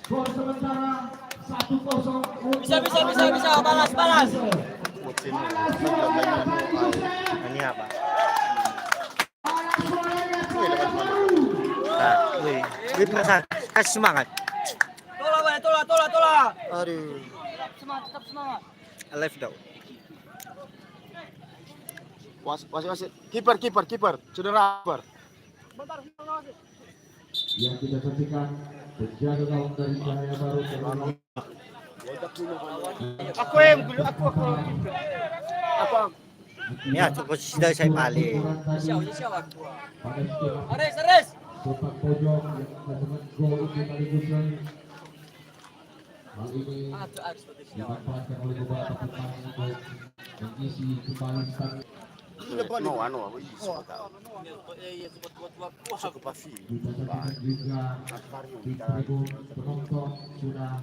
Skor sementara 1-0. Bisa, balas. Ini apa? Wih, kasih semangat. Tola. Aduh. Tetap semangat. Alive dong. Wasit. Kiper. Cedera kiper. Yang kita saksikan penjaga gawang dari Cahaya Baru. Aku. Ya, itu posisi dari saya paling. Siapa? Ares. Sepak pojok yang disebut gol sekaligus hal ini dimanfaatkan oleh beberapa pemain untuk mengisi kembali stand. Dibacakan juga di tribun penonton sudah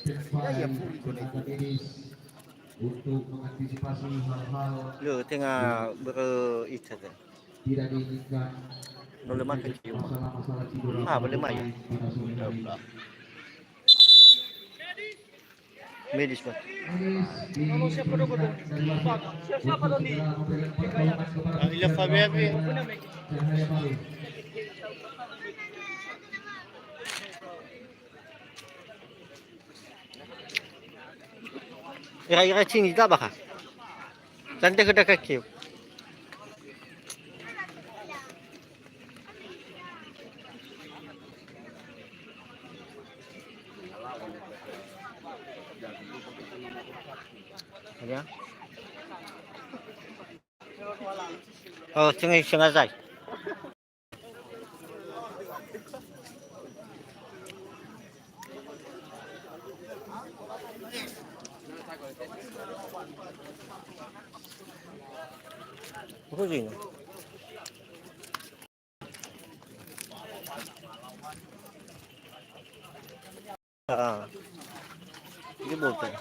standby tenaga medis untuk mengantisipasi hal-hal Lu tengah beristirahat. tidak diinginkan. Boleh makan cium. Masalah-masalah cedera Boleh main. pada sore hari. Medis Pak. Siapa dong di Ila Fabiabi. Cahaya Baru. Ira sini tak bakal. Santai ke dekat kau. Ya. Oh, cengai sai. Apa sih? Ini botol.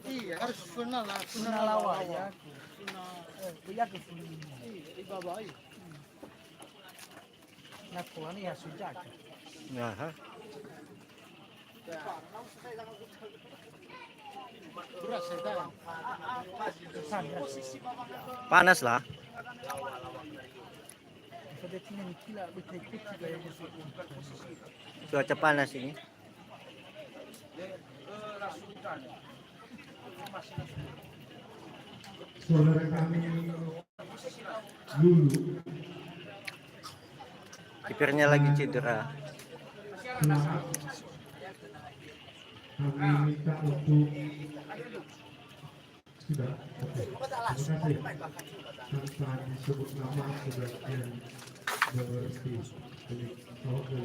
Iya, harus final Lawa ya. Nakuha niya sujak. Aha. Panas lah. Cuaca panas ini. Saudara kami Lulu Kipernya lagi cedera. selamat. Kami minta untuk sudah. Terima kasih. Tanpa disebut nama sudah berhenti. Oke.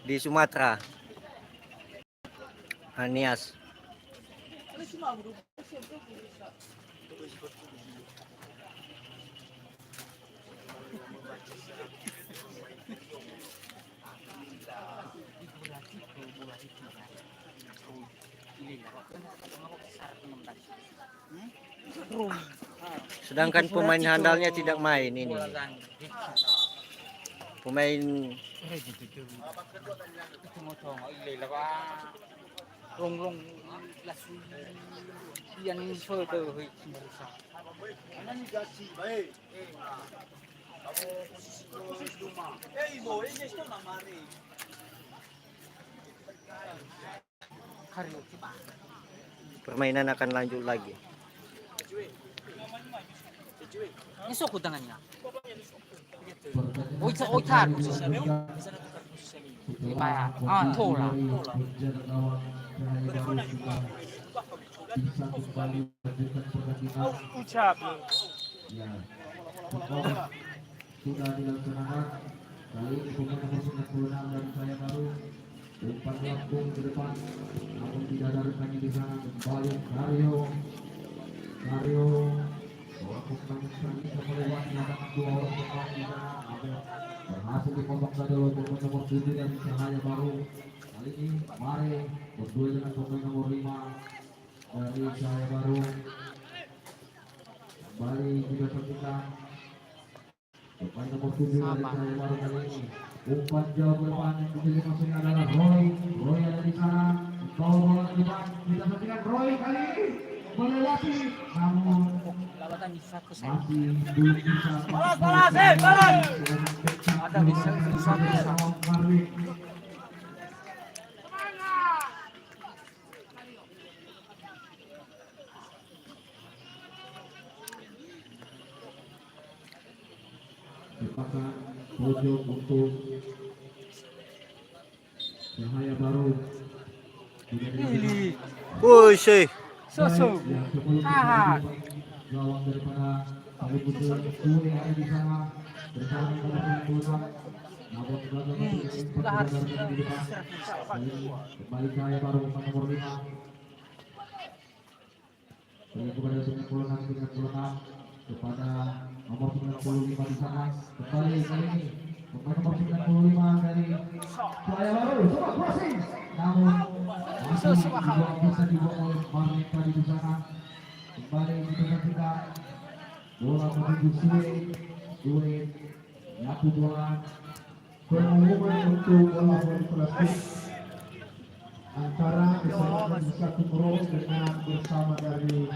Di Sumatera. Anias. Sedangkan pemain handalnya tidak main ini. Pemain Rong lasu yang further permainan akan lanjut lagi. Ini suku tangannya. Oh, itu oitar posisinya. Lima ya. Ah, tola. Bisa kembali melanjutkan pertandingan. Ucap. Ya, skor sudah dilaksanakan. Kali ini pemain nomor 96 dari Saya Baru umpan lambung ke depan, namun tidak ada rekannya di sana. Kembali Mario melakukan sekali melewati lapangan dua orang pemain di sana, namun berhasil dipotong saja oleh pemain nomor 7 dari Cahaya Baru. Kali ini Mare berdua dengan pemain nomor 5 dari Cahaya Baru. Kembali kita saksikan pemain nomor 7 dari Cahaya Baru kali ini. Umpan jauh ke depan yang bisa masuknya adalah Roy ada di sana, bawa bola ke depan. Kita saksikan Roy kali ini melewati, namun masih belum bisa. Balas! Ada bisa. Merupakan pojok untuk Cahaya Baru. Woi, sih. Susu. Tahan. Gawang daripada Kali Putra Kue ada di sana bersama dengan puluhan. Namun gagal Sudah harus di depan. Kembali Cahaya Baru nomor 5. Kembali kepada 96 kepada nomor 95 di sana. Kembali kali ini pemain nomor 95 dari Cahaya Baru coba crossing, namun masih bisa dibuang oleh Marlin tadi di sana. Kembali kita saksikan bola menuju Sue nyapu bola. Pengumuman untuk bola voli plastik antara SMA Satu Pro dengan bersama dari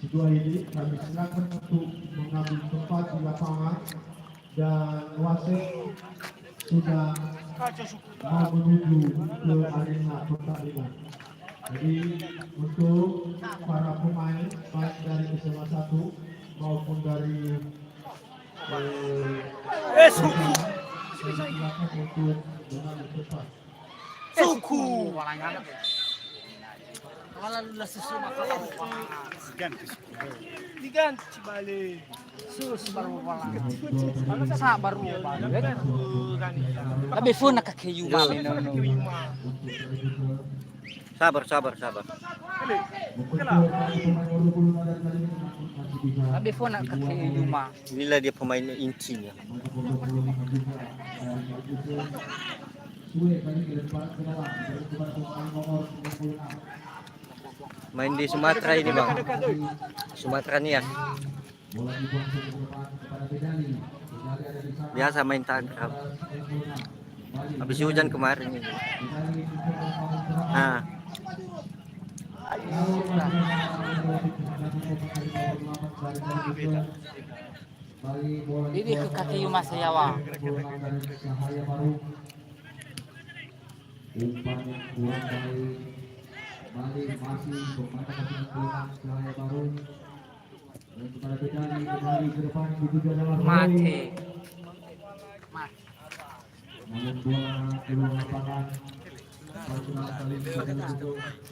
kedua ini, kami silakan untuk mengambil tempat di lapangan dan wasit sudah mau menuju ke arena pertandingan. Jadi untuk para pemain baik dari SMA 1 maupun dari silakan untuk mengambil tempat. Suku. Kalau lu susu makalah. Diganti balik. Susu baru malah. Sa baru balik. Tapi phone nakakayu balik. Sabar. Tapi phone nakakayu mah. Inilah dia pemain intinya. Main di Sumatera ini bang, Sumatera Nias. Biasa main tangkrab. Habis hujan kemarin ini. Nah. Ini ke kaki Mas Yawa. Umpan yang kurang baik. Balik masih pemain nomor 96 Cahaya Baru. Dan kepada Bedani kembali ke depan dituju adalah Mati. namun bola keluar lapangan. Pertama kali ini dituju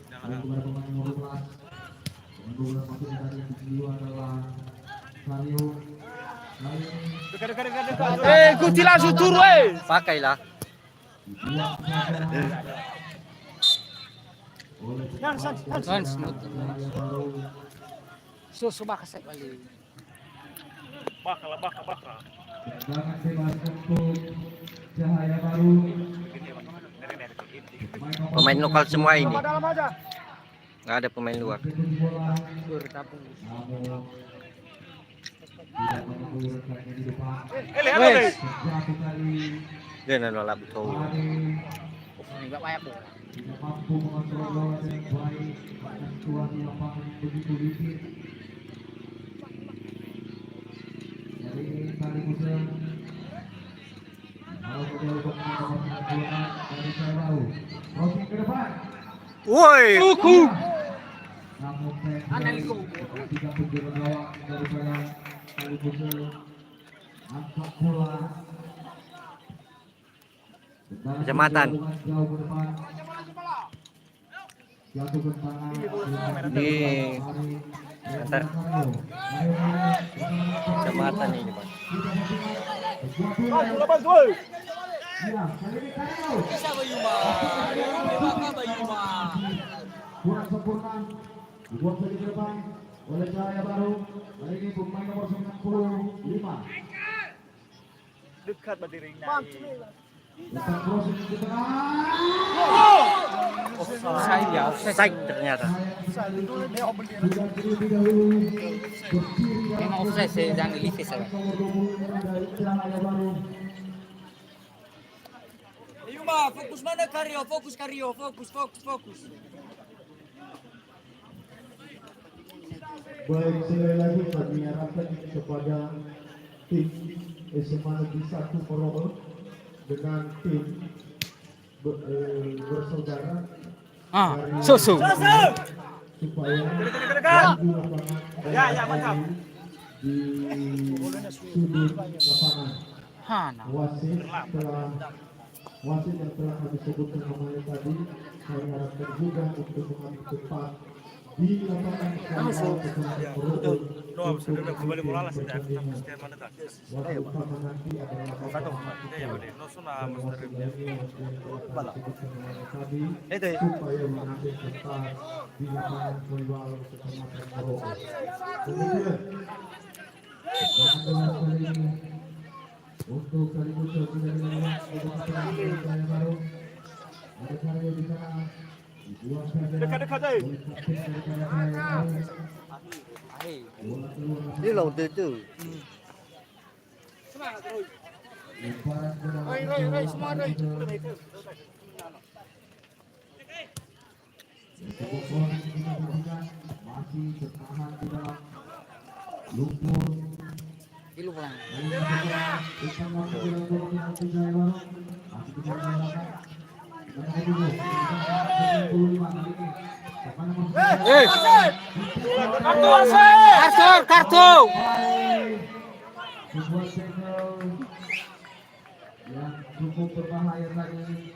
dan kepada pemain nomor 12. Pemain 12 masuk dari kedua adalah Sario. Ikuti langsung turun Pakailah. Kan smooth. Susu bakasek balik. Bakal. Tendangan bebas untuk Cahaya Baru. Pemain lokal semua ini. Dalam aja. Nggak ada pemain luar. Bertabung. Tidak menunggu rekannya di depan. Wes. Sejauh kali Dia nolak betul. Enggak banyak bu. tidak mampu mengontrol bola dengan baik, bahkan keluar di lapangan yang begitu licin. Jadi kali musim kalau menjauh pemain nomor 96 dari Cahaya Baru. Crossing ke depan. Woi. Namun saya tidak menjaga gawang daripada angkat bola. Kecamatan. Jauh ke depan. Jatuh ke tangan. Di antar kecamatan ini, Bang. Laban gol. Ya, kali ini Karyo. Bisa Bayuma. Bayuma Bayuma. Kurang sempurna. Dibuat lagi ke depan oleh Cahaya Baru. Kali ini pemain nomor 95. Dekat badiringnya. Letak crossing ke tengah. Offside ya, offside. Offside ternyata. Sudah terlebih dahulu berdiri dalam Memang offside saya jangan dilipis saya. nomor 25 dari Cahaya Baru. Bayuma, fokus mana Karyo? Fokus Karyo, fokus. Baik, sekali lagi kami arahkan kepada tim SMA Negeri 1 Morogoro dengan tim bersaudara dari Susu. supaya maju lapangan Ya, mantap. di sudut lapangan. Hana. Wasit yang telah kami sebutkan namanya tadi, kami harapkan juga untuk mengambil tempat di lapangan No, sudah kembali mula sudah. Setiap mana tak. Waktu utama nanti adalah Satu. Ya, boleh. No suna mustaribnya. tadi Itu ya. supaya mengambil tempat di lapangan volleyball Kecamatan Morogoro. Kemudian Kali ini untuk kali muncul dari Cahaya Baru. Ada Karyo di sana. Dibuang saja. Dekat-dekat deh. Oleh kapten dari Cahaya Baru. Bola keluar. Ini loh itu. Lemparan bola. Semua deh. Sebuah bola yang diberikan masih bertahan di dalam lumpur. Ilu pulang. Kartu. Sebuah tackle yang cukup berbahaya tadi.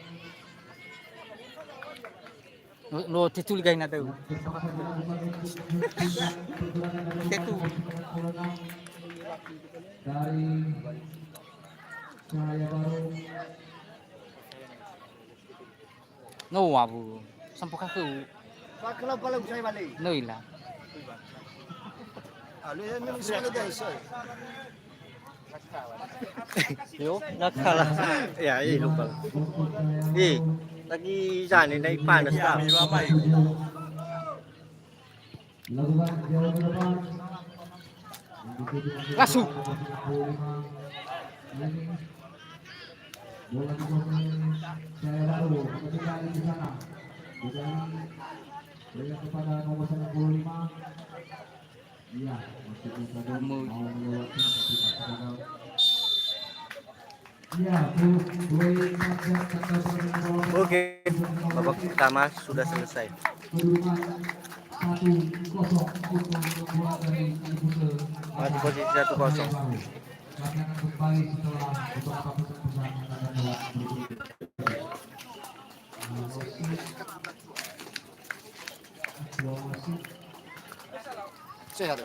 Lo titul gay na daw. Terpaksa dilakukan untuk pergerakan dari Tetu. dari Cahaya Baru. No abu. Sampo ka ko. Kalau kalau saya balik. No ila. Alu yan yung sana guys. Yo, nakalah. Ya, ini lupa. Untuk Cahaya Eh, Baru. lagi sana naik panas tak? Lakukan jauh ke depan. Masuk. Bola dikuasai Cahaya Baru. Kembali di sana. Berikan kepada nomor 95. Iya, masih bisa mau melewati tapi tak gagal. Iya, poin Satgas Tanda Perlindungan Oke, babak pertama sudah selesai. kedudukan 1-0 untuk membuat dari Cibusel. Masih posisi 1-0. Kami akan kembali setelah beberapa pesan-pesan yang akan lewat berikut. Sehat.